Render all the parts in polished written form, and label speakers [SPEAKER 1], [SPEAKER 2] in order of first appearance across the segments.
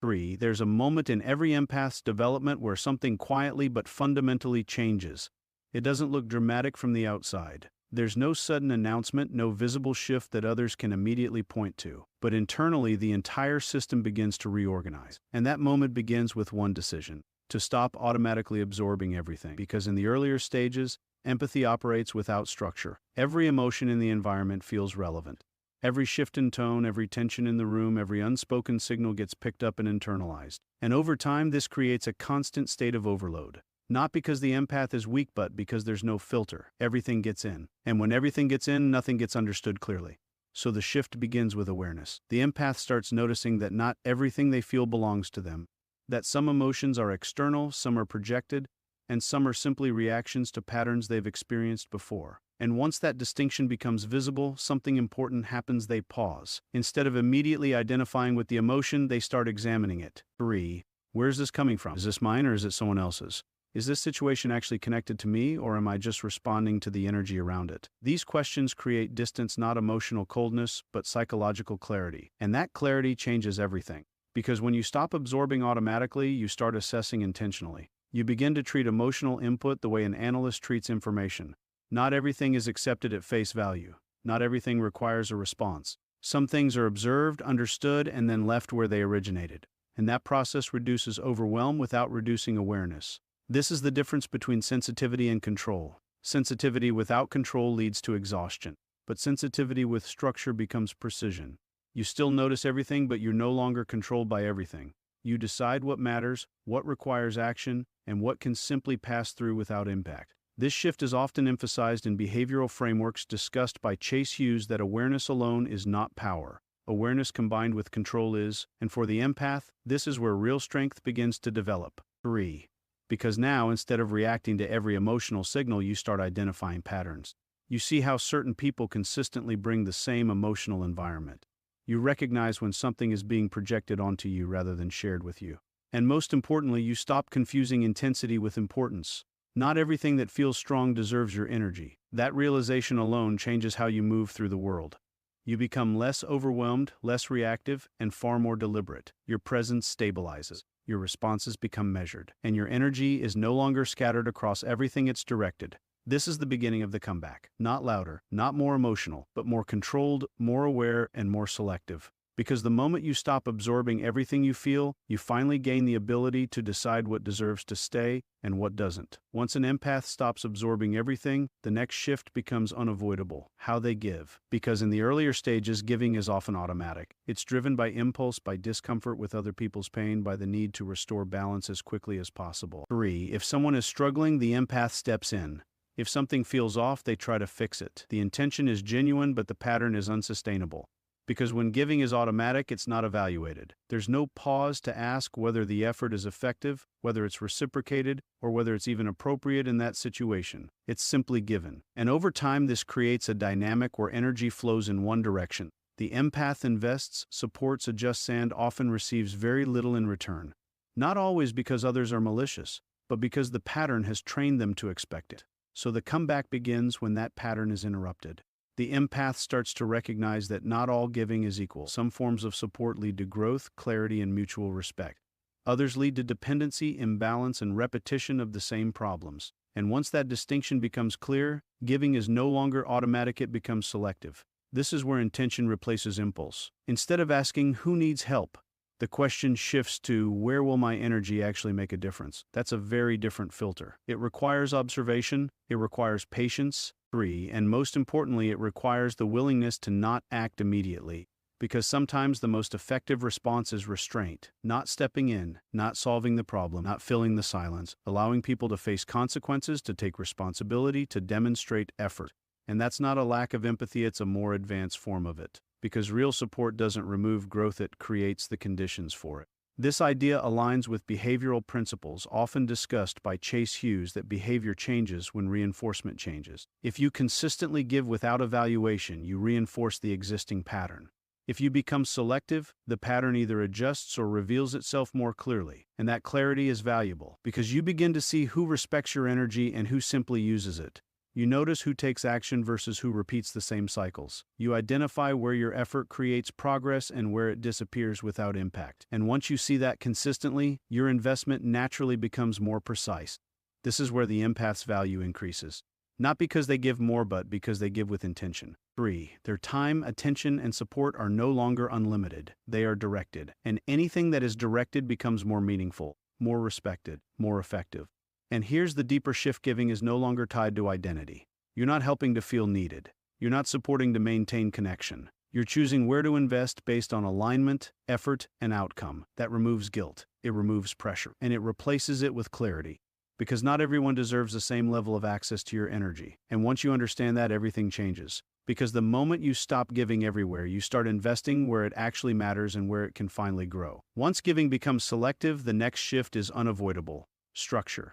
[SPEAKER 1] 3. There's a moment in every empath's development where something quietly but fundamentally changes. It doesn't look dramatic from the outside. There's no sudden announcement, no visible shift that others can immediately point to. But internally, the entire system begins to reorganize. And that moment begins with one decision: to stop automatically absorbing everything. Because in the earlier stages, empathy operates without structure. Every emotion in the environment feels relevant. Every shift in tone, every tension in the room, every unspoken signal gets picked up and internalized. And over time, this creates a constant state of overload. Not because the empath is weak, but because there's no filter. Everything gets in. And when everything gets in, nothing gets understood clearly. So the shift begins with awareness. The empath starts noticing that not everything they feel belongs to them. That some emotions are external, some are projected, and some are simply reactions to patterns they've experienced before. And once that distinction becomes visible, something important happens. They pause. Instead of immediately identifying with the emotion, they start examining it. 3. Where's this coming from? Is this mine or is it someone else's? Is this situation actually connected to me, or am I just responding to the energy around it? These questions create distance, not emotional coldness, but psychological clarity. And that clarity changes everything. Because when you stop absorbing automatically, you start assessing intentionally. You begin to treat emotional input the way an analyst treats information. Not everything is accepted at face value. Not everything requires a response. Some things are observed, understood, and then left where they originated. And that process reduces overwhelm without reducing awareness. This is the difference between sensitivity and control. Sensitivity without control leads to exhaustion, but sensitivity with structure becomes precision. You still notice everything, but you're no longer controlled by everything. You decide what matters, what requires action, and what can simply pass through without impact. This shift is often emphasized in behavioral frameworks discussed by Chase Hughes that awareness alone is not power. Awareness combined with control is, and for the empath, this is where real strength begins to develop. 3. Because now, instead of reacting to every emotional signal, you start identifying patterns. You see how certain people consistently bring the same emotional environment. You recognize when something is being projected onto you rather than shared with you. And most importantly, you stop confusing intensity with importance. Not everything that feels strong deserves your energy. That realization alone changes how you move through the world. You become less overwhelmed, less reactive, and far more deliberate. Your presence stabilizes. Your responses become measured, and your energy is no longer scattered across everything it's directed. This is the beginning of the comeback. Not louder, not more emotional, but more controlled, more aware, and more selective. Because the moment you stop absorbing everything you feel, you finally gain the ability to decide what deserves to stay and what doesn't. Once an empath stops absorbing everything, the next shift becomes unavoidable: how they give. Because in the earlier stages, giving is often automatic. It's driven by impulse, by discomfort with other people's pain, by the need to restore balance as quickly as possible. 3. If someone is struggling, the empath steps in. If something feels off, they try to fix it. The intention is genuine, but the pattern is unsustainable. Because when giving is automatic, it's not evaluated. There's no pause to ask whether the effort is effective, whether it's reciprocated, or whether it's even appropriate in that situation. It's simply given. And over time, this creates a dynamic where energy flows in one direction. The empath invests, supports, adjusts, and often receives very little in return. Not always because others are malicious, but because the pattern has trained them to expect it. So the comeback begins when that pattern is interrupted. The empath starts to recognize that not all giving is equal. Some forms of support lead to growth, clarity, and mutual respect. Others lead to dependency, imbalance, and repetition of the same problems. And once that distinction becomes clear, giving is no longer automatic, it becomes selective. This is where intention replaces impulse. Instead of asking, "Who needs help?" the question shifts to, "Where will my energy actually make a difference?" That's a very different filter. It requires observation, it requires patience. 3. And most importantly, it requires the willingness to not act immediately. Because sometimes the most effective response is restraint, not stepping in, not solving the problem, not filling the silence, allowing people to face consequences, to take responsibility, to demonstrate effort. And that's not a lack of empathy, it's a more advanced form of it. Because real support doesn't remove growth, it creates the conditions for it. This idea aligns with behavioral principles often discussed by Chase Hughes that behavior changes when reinforcement changes. If you consistently give without evaluation, you reinforce the existing pattern. If you become selective, the pattern either adjusts or reveals itself more clearly. And that clarity is valuable because you begin to see who respects your energy and who simply uses it. You notice who takes action versus who repeats the same cycles. You identify where your effort creates progress and where it disappears without impact. And once you see that consistently, your investment naturally becomes more precise. This is where the empath's value increases. Not because they give more, but because they give with intention. 3. Their time, attention, and support are no longer unlimited. They are directed. And anything that is directed becomes more meaningful, more respected, more effective. And here's the deeper shift: giving is no longer tied to identity. You're not helping to feel needed. You're not supporting to maintain connection. You're choosing where to invest based on alignment, effort, and outcome. That removes guilt. It removes pressure. And it replaces it with clarity. Because not everyone deserves the same level of access to your energy. And once you understand that, everything changes. Because the moment you stop giving everywhere, you start investing where it actually matters and where it can finally grow. Once giving becomes selective, the next shift is unavoidable: structure.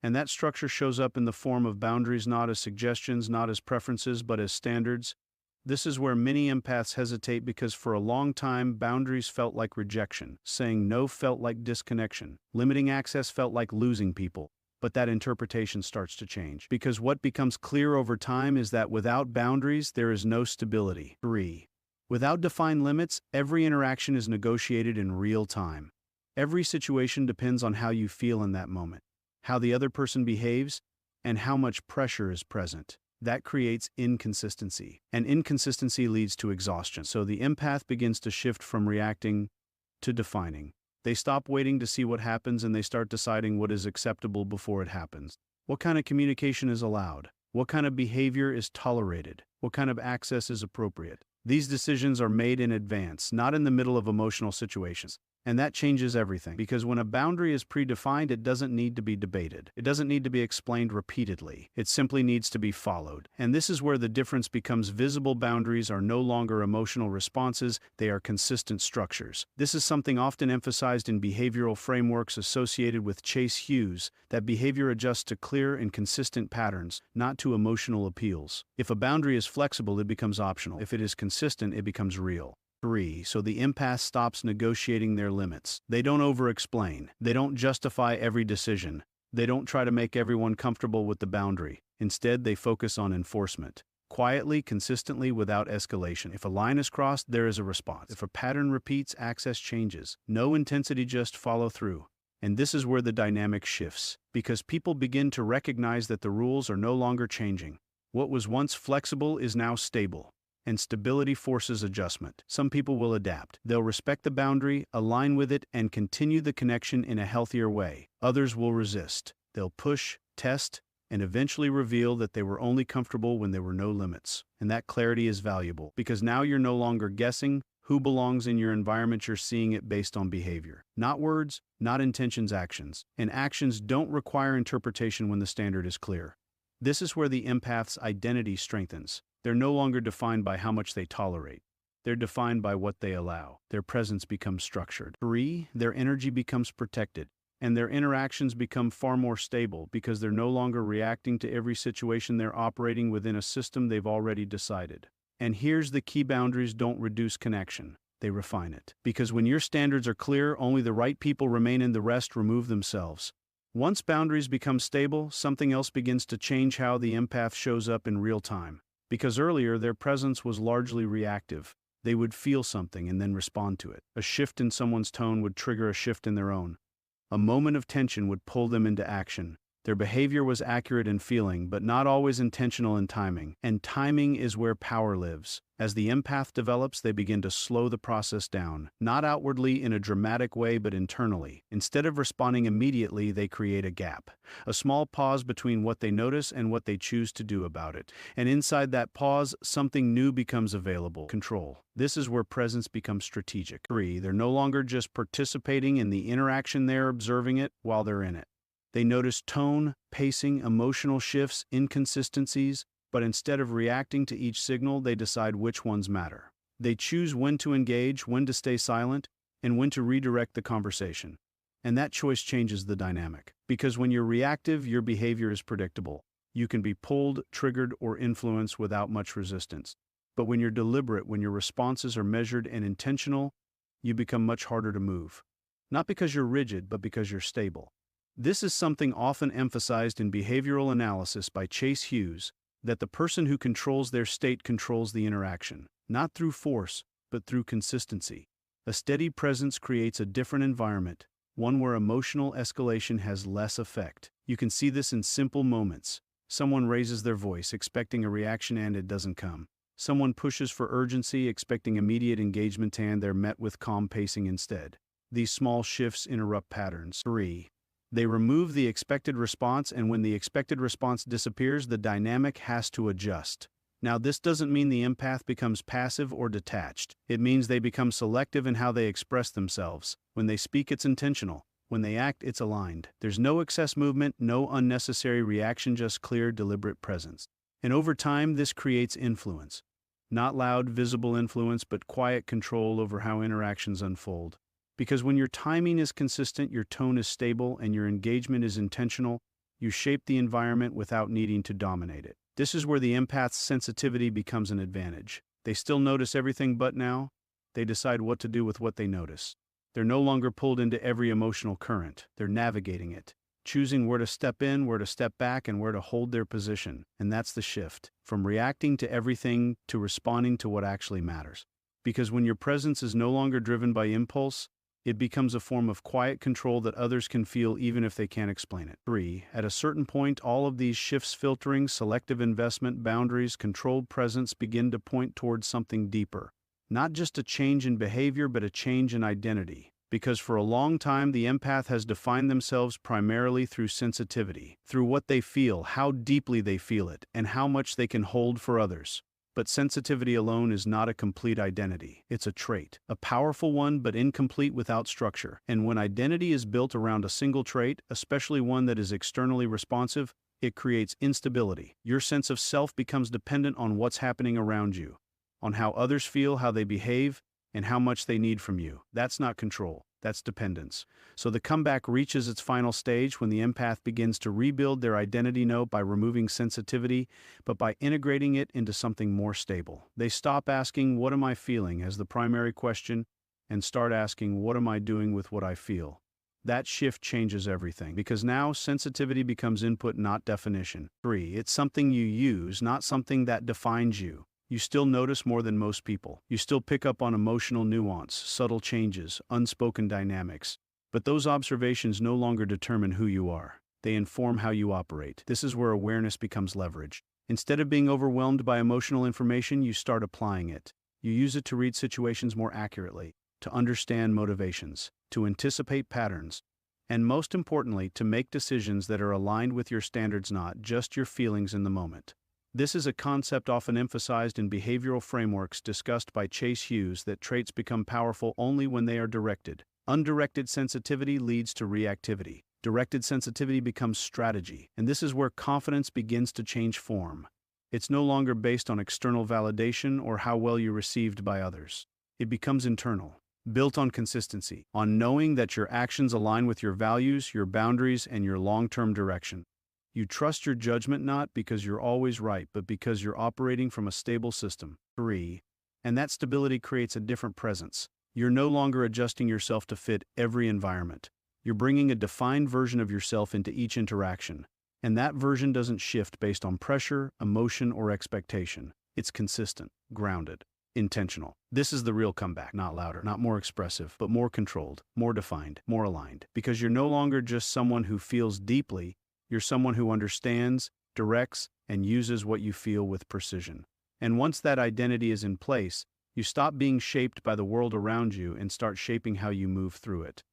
[SPEAKER 1] And that structure shows up in the form of boundaries, not as suggestions, not as preferences, but as standards. This is where many empaths hesitate, because for a long time, boundaries felt like rejection. Saying no felt like disconnection. Limiting access felt like losing people. But that interpretation starts to change. Because what becomes clear over time is that without boundaries, there is no stability. 3. Without defined limits, every interaction is negotiated in real time. Every situation depends on how you feel in that moment, how the other person behaves, and how much pressure is present. That creates inconsistency, and inconsistency leads to exhaustion. So the empath begins to shift from reacting to defining. They stop waiting to see what happens and they start deciding what is acceptable before it happens. What kind of communication is allowed? What kind of behavior is tolerated? What kind of access is appropriate? These decisions are made in advance, not in the middle of emotional situations. And that changes everything, because when a boundary is predefined, it doesn't need to be debated. It doesn't need to be explained repeatedly. It simply needs to be followed. And this is where the difference becomes visible. Boundaries are no longer emotional responses, they are consistent structures. This is something often emphasized in behavioral frameworks associated with Chase Hughes, that behavior adjusts to clear and consistent patterns, not to emotional appeals. If a boundary is flexible, it becomes optional. If it is consistent, it becomes real. 3. So the empath stops negotiating their limits. They don't over-explain. They don't justify every decision. They don't try to make everyone comfortable with the boundary. Instead, they focus on enforcement. Quietly, consistently, without escalation. If a line is crossed, there is a response. If a pattern repeats, access changes. No intensity, just follow through. And this is where the dynamic shifts, because people begin to recognize that the rules are no longer changing. What was once flexible is now stable. And stability forces adjustment. Some people will adapt. They'll respect the boundary, align with it, and continue the connection in a healthier way. Others will resist. They'll push, test, and eventually reveal that they were only comfortable when there were no limits. And that clarity is valuable, because now you're no longer guessing who belongs in your environment. You're seeing it based on behavior. Not words, not intentions, actions. And actions don't require interpretation when the standard is clear. This is where the empath's identity strengthens. They're no longer defined by how much they tolerate. They're defined by what they allow. Their presence becomes structured. 3. Their energy becomes protected. And their interactions become far more stable, because they're no longer reacting to every situation. They're operating within a system they've already decided. And here's the key: boundaries don't reduce connection. They refine it. Because when your standards are clear, only the right people remain and the rest remove themselves. Once boundaries become stable, something else begins to change: how the empath shows up in real time. Because earlier, their presence was largely reactive. They would feel something and then respond to it. A shift in someone's tone would trigger a shift in their own. A moment of tension would pull them into action. Their behavior was accurate in feeling, but not always intentional in timing. And timing is where power lives. As the empath develops, they begin to slow the process down, not outwardly in a dramatic way, but internally. Instead of responding immediately, they create a gap, a small pause between what they notice and what they choose to do about it. And inside that pause, something new becomes available: control. This is where presence becomes strategic. 3. They're no longer just participating in the interaction, they're observing it while they're in it. They notice tone, pacing, emotional shifts, inconsistencies, but instead of reacting to each signal, they decide which ones matter. They choose when to engage, when to stay silent, and when to redirect the conversation. And that choice changes the dynamic. Because when you're reactive, your behavior is predictable. You can be pulled, triggered, or influenced without much resistance. But when you're deliberate, when your responses are measured and intentional, you become much harder to move. Not because you're rigid, but because you're stable. This is something often emphasized in behavioral analysis by Chase Hughes, that the person who controls their state controls the interaction, not through force, but through consistency. A steady presence creates a different environment, one where emotional escalation has less effect. You can see this in simple moments. Someone raises their voice, expecting a reaction, and it doesn't come. Someone pushes for urgency, expecting immediate engagement, and they're met with calm pacing instead. These small shifts interrupt patterns. 3. They remove the expected response, and when the expected response disappears, the dynamic has to adjust. Now, this doesn't mean the empath becomes passive or detached. It means they become selective in how they express themselves. When they speak, it's intentional. When they act, it's aligned. There's no excess movement, no unnecessary reaction, just clear, deliberate presence. And over time, this creates influence. Not loud, visible influence, but quiet control over how interactions unfold. Because when your timing is consistent, your tone is stable, and your engagement is intentional, you shape the environment without needing to dominate it. This is where the empath's sensitivity becomes an advantage. They still notice everything, but now they decide what to do with what they notice. They're no longer pulled into every emotional current. They're navigating it, choosing where to step in, where to step back, and where to hold their position. And that's the shift, from reacting to everything to responding to what actually matters. Because when your presence is no longer driven by impulse, it becomes a form of quiet control that others can feel even if they can't explain it. 3. At a certain point, all of these shifts, filtering, selective investment, boundaries, controlled presence, begin to point towards something deeper. Not just a change in behavior, but a change in identity. Because for a long time, the empath has defined themselves primarily through sensitivity, through what they feel, how deeply they feel it, and how much they can hold for others. But sensitivity alone is not a complete identity. It's a trait, a powerful one but incomplete without structure. And when identity is built around a single trait, especially one that is externally responsive, it creates instability. Your sense of self becomes dependent on what's happening around you, on how others feel, how they behave, and how much they need from you. That's not control. That's dependence. So the comeback reaches its final stage when the empath begins to rebuild their identity, not by removing sensitivity, but by integrating it into something more stable. They stop asking, "What am I feeling?" as the primary question, and start asking, "What am I doing with what I feel?" That shift changes everything, because now sensitivity becomes input, not definition. 3. It's something you use, not something that defines you. You still notice more than most people. You still pick up on emotional nuance, subtle changes, unspoken dynamics. But those observations no longer determine who you are. They inform how you operate. This is where awareness becomes leverage. Instead of being overwhelmed by emotional information, you start applying it. You use it to read situations more accurately, to understand motivations, to anticipate patterns, and most importantly, to make decisions that are aligned with your standards, not just your feelings in the moment. This is a concept often emphasized in behavioral frameworks discussed by Chase Hughes, that traits become powerful only when they are directed. Undirected sensitivity leads to reactivity. Directed sensitivity becomes strategy, and this is where confidence begins to change form. It's no longer based on external validation or how well you're received by others. It becomes internal, built on consistency, on knowing that your actions align with your values, your boundaries, and your long-term direction. You trust your judgment not because you're always right, but because you're operating from a stable system. 3. And that stability creates a different presence. You're no longer adjusting yourself to fit every environment. You're bringing a defined version of yourself into each interaction. And that version doesn't shift based on pressure, emotion, or expectation. It's consistent, grounded, intentional. This is the real comeback. Not louder, not more expressive, but more controlled, more defined, more aligned. Because you're no longer just someone who feels deeply. You're someone who understands, directs, and uses what you feel with precision. And once that identity is in place, you stop being shaped by the world around you and start shaping how you move through it.